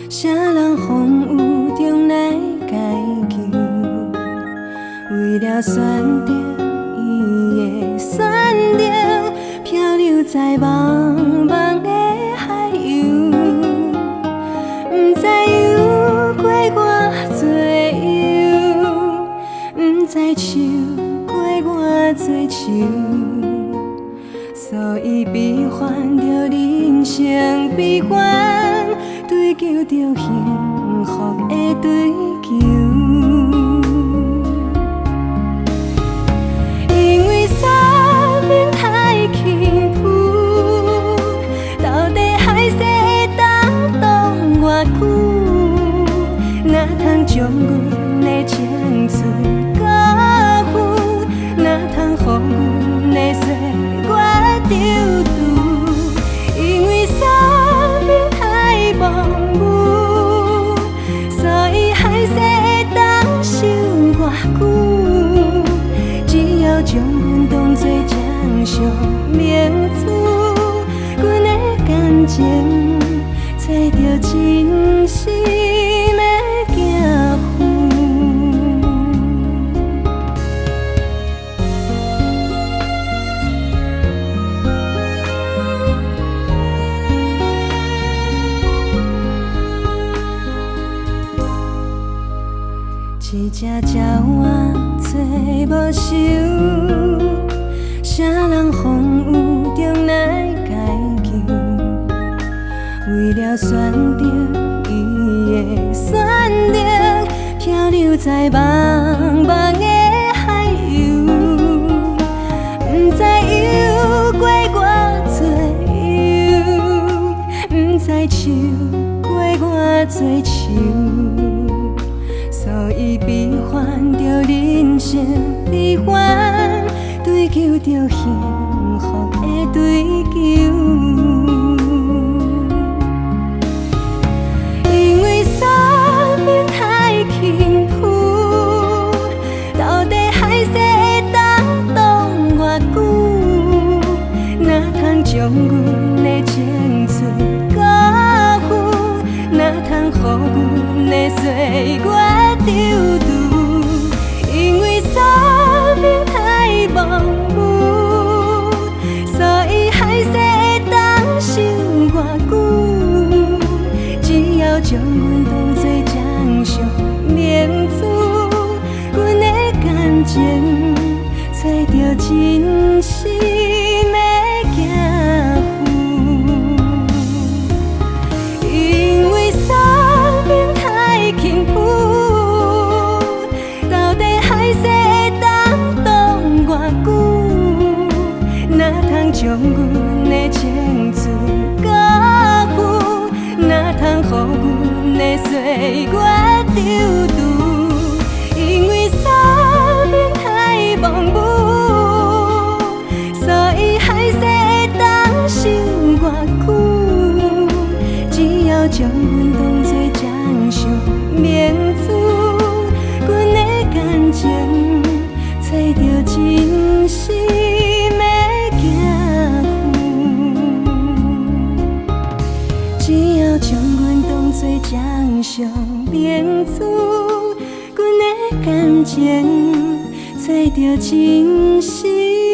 啥人风雨中来解救？为了选择伊的选择，漂流在茫茫的海洋，不知游过偌多游，不知受过偌多伤。所以悲欢着人生悲欢，追求着幸福的追求。因为生命太轻浮，到底海誓会当挡偌久？哪通将阮的情绪交付？哪通予阮的岁月丢丢？因为生命太模糊，所以海誓会当守偌久？只要将阮当作掌上明珠，阮的感情找到真心要行远。一只鸟仔做无收，啥人风雨中来解救？为了选择伊的选择，漂流在茫茫的海洋，不知游过偌多游，不知受过偌多伤。所以悲欢着人生悲欢，追求着幸福的追求。因为生命太轻浮，到底海誓会当挡偌久？哪通将阮的情绪交付？哪通予阮的岁月丢丢？因为生命太模糊，所以海誓会当守偌久？只要将阮当作掌上明珠，阮的感情找到真心要行远。因为生命太轻浮，到底海誓会当挡偌久？哪通将阮的情绪交付？哪通予阮的岁月丢丢？因为生命太模糊，所以海誓会当守偌久？只要将阮当作掌上明珠，阮的感情找到真心要行远。只要将阮当作掌上明珠，阮的感情找到真心。